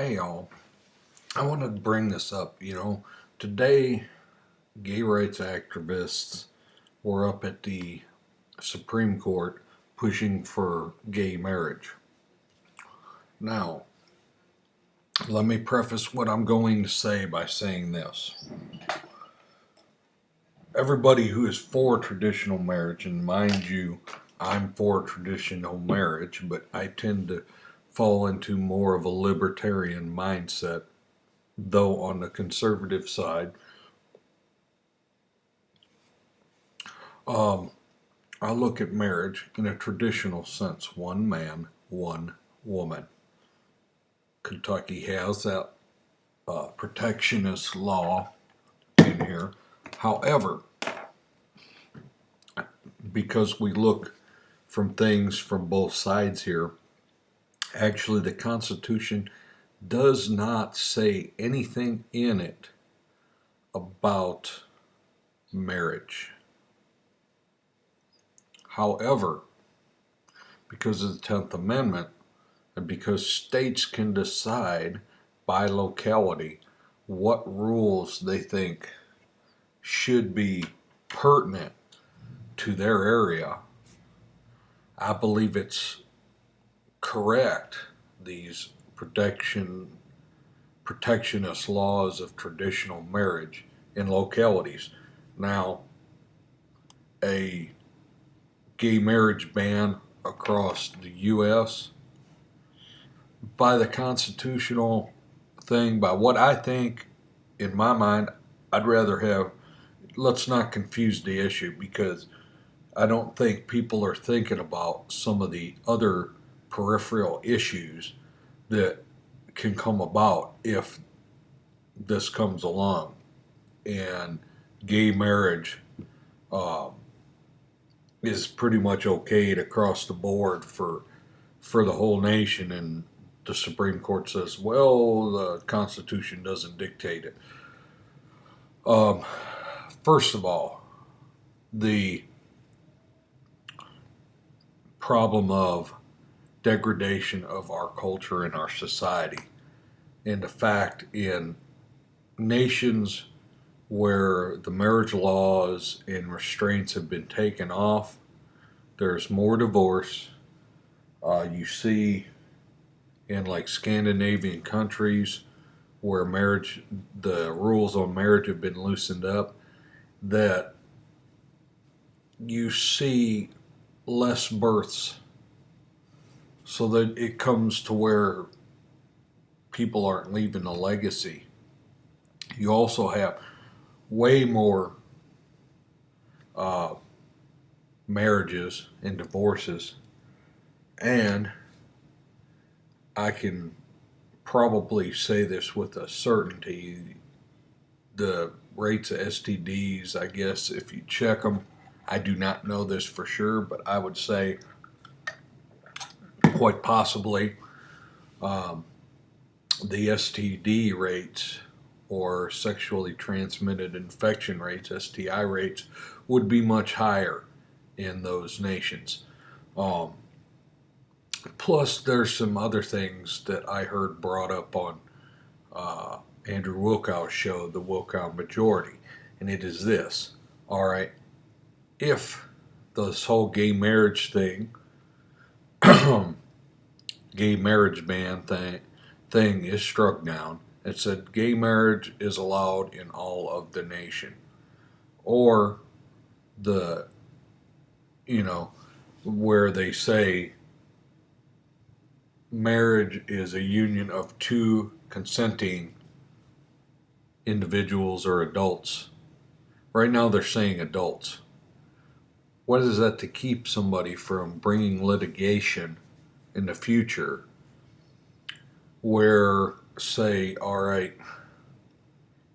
Hey y'all, I want to bring this up. Today gay rights activists were up at the Supreme Court pushing for gay marriage. Now, let me preface what I'm going to say by saying this. Everybody who is for traditional marriage, and mind you, I'm for traditional marriage, but I tend to fall into more of a libertarian mindset, though on the conservative side. Um, I look at marriage in a traditional sense, one man, one woman. Kentucky has that protectionist law in here. However, because we look from things from both sides here, actually the Constitution does not say anything in it about marriage. However, because of the 10th Amendment, and because states can decide by locality what rules they think should be pertinent to their area, I believe it's correct, these protectionist laws of traditional marriage in localities. Now, a gay marriage ban across the U.S. by the constitutional thing, by what I think, in my mind, I'd rather have, let's not confuse the issue because I don't think people are thinking about some of the other peripheral issues that can come about if this comes along. And gay marriage um, is pretty much okayed across the board for the whole nation, and the Supreme Court says, well, the Constitution doesn't dictate it. Um, First of all, the problem of degradation of our culture and our society, and the fact in nations where the marriage laws and restraints have been taken off, there's more divorce. You see in like Scandinavian countries where the rules on marriage have been loosened up, that you see less births, so that it comes to where people aren't leaving a legacy. You also have way more uh, marriages and divorces, and I can probably say this with a certainty, the rates of STDs, I guess, if you check them, I do not know this for sure, but I would say quite possibly um, the STD rates or sexually transmitted infection rates, STI rates, would be much higher in those nations. Um, Plus, there's some other things that I heard brought up on uh, Andrew Wilkow's show, The Wilkow Majority, and it is this. All right, if this whole gay marriage thing, gay marriage ban thing is struck down, it said gay marriage is allowed in all of the nation, or the, you know, where they say marriage is a union of two consenting individuals or adults. Right now they're saying adults. What is that to keep somebody from bringing litigation in the future where, say, all right,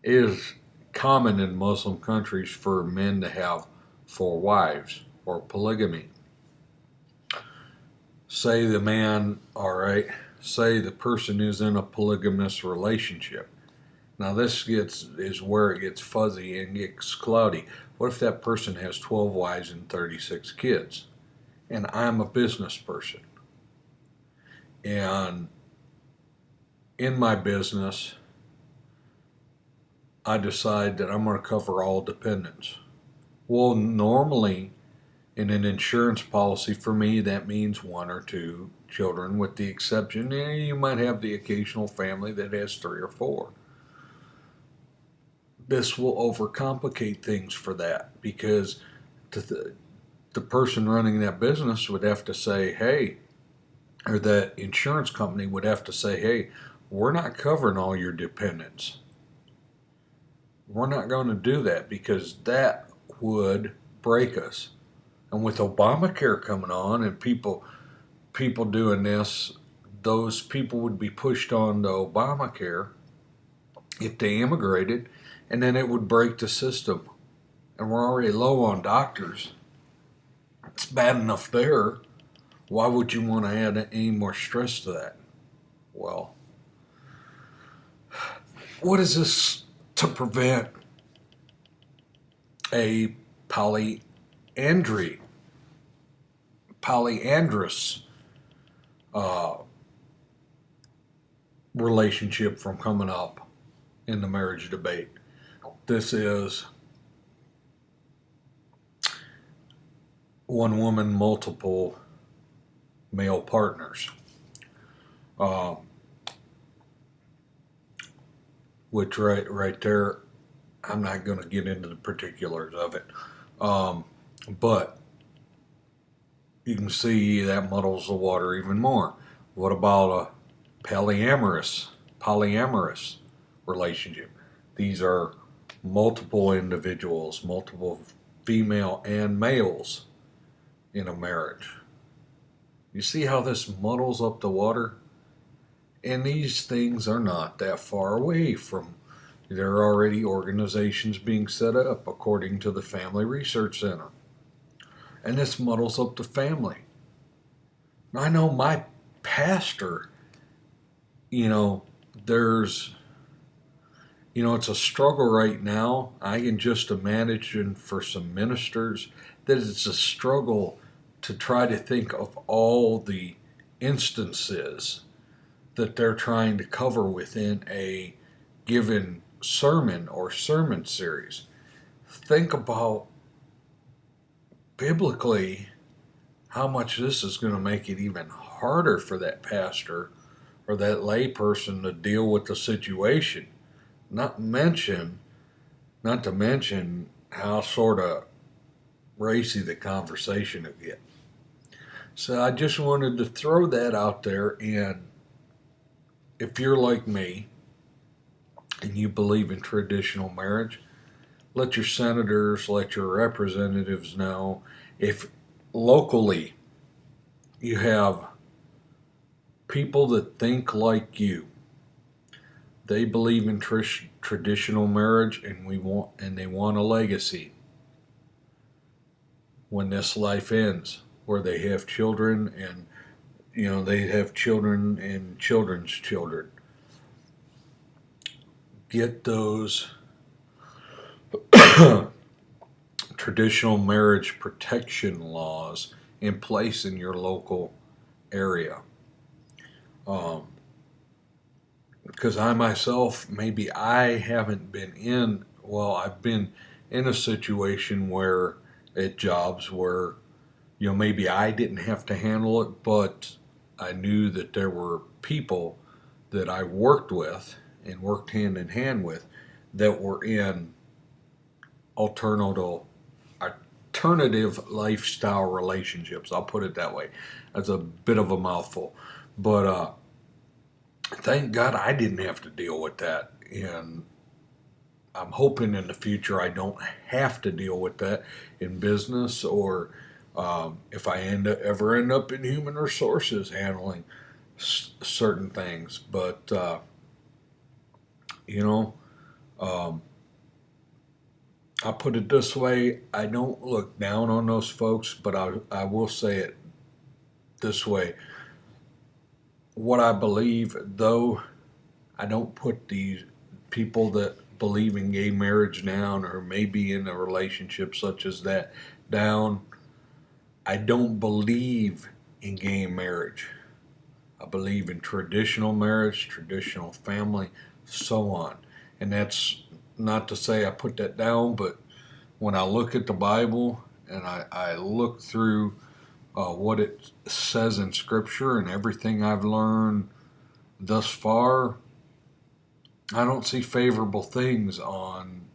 it is common in Muslim countries for men to have four wives or polygamy. Say the man, all right, say the person is in a polygamous relationship. Now is where it gets fuzzy and gets cloudy. What if that person has 12 wives and 36 kids? And I'm a business person. And in my business, I decide that I'm going to cover all dependents. Well, normally in an insurance policy for me, that means one or two children, with the exception, you might have the occasional family that has three or four. This will overcomplicate things for that because the person running that business would have to say, hey, or that insurance company would have to say, hey, we're not covering all your dependents. We're not going to do that because that would break us. And with Obamacare coming on and people doing this, those people would be pushed on to Obamacare if they immigrated, and then it would break the system. And we're already low on doctors. It's bad enough there. Why would you want to add any more stress to that? Well, what is this to prevent a polyandrous uh, relationship from coming up in the marriage debate? This is one woman, multiple male partners, uh, which right there, I'm not going to get into the particulars of it, but you can see that muddles the water even more. What about a polyamorous relationship? These are multiple individuals, multiple female and males in a marriage. You see how this muddles up the water? And these things are not that far away from, there are already organizations being set up according to the Family Research Center. And this muddles up the family. I know my pastor, you know, there's, it's a struggle right now. I can just imagine for some ministers that it's a struggle to try to think of all the instances that they're trying to cover within a given sermon or sermon series. Think about biblically how much this is going to make it even harder for that pastor or that lay person to deal with the situation. Not to mention how sort of racy the conversation will get. So I just wanted to throw that out there, and if you're like me and you believe in traditional marriage, let your senators, let your representatives know. If locally you have people that think like you, they believe in traditional marriage, and they want a legacy when this life ends, where they have children, and they have children and children's children. Get those traditional marriage protection laws in place in your local area. Because I myself, maybe I haven't been I've been in a situation where at jobs where, maybe I didn't have to handle it, but I knew that there were people that I worked with and worked hand in hand with that were in alternative lifestyle relationships. I'll put it that way. That's a bit of a mouthful. But thank God I didn't have to deal with that. And I'm hoping in the future I don't have to deal with that in business, or if I ever end up in human resources handling certain things. But, I'll put it this way. I don't look down on those folks, but I will say it this way. What I believe, though, I don't put these people that believe in gay marriage down, or maybe in a relationship such as that, down. I don't believe in gay marriage. I believe in traditional marriage, traditional family, so on. And that's not to say I put that down, but when I look at the Bible and I look through what it says in Scripture and everything I've learned thus far, I don't see favorable things on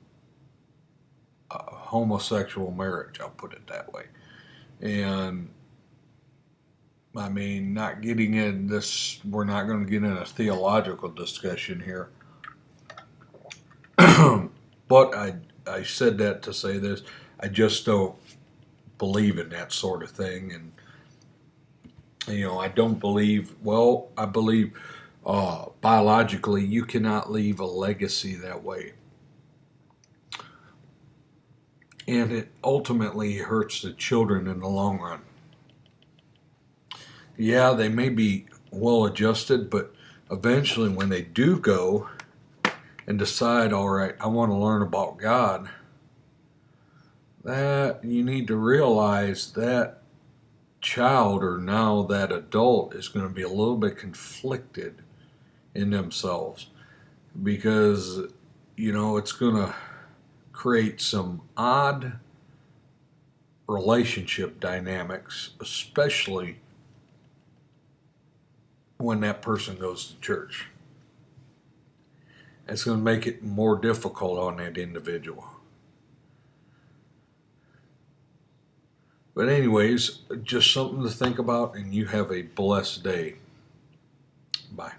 homosexual marriage. I'll put it that way. And I mean, not getting in this, we're not going to get in a theological discussion here. But I said that to say this. I just don't believe in that sort of thing. And, I don't believe, well, I believe biologically you cannot leave a legacy that way. And it ultimately hurts the children in the long run. Yeah, they may be well adjusted, but eventually when they do go and decide, all right, I want to learn about God, that you need to realize that child or now that adult is going to be a little bit conflicted in themselves because, it's going to create some odd relationship dynamics, especially when that person goes to church. It's going to make it more difficult on that individual. But anyways, just something to think about, and you have a blessed day. Bye.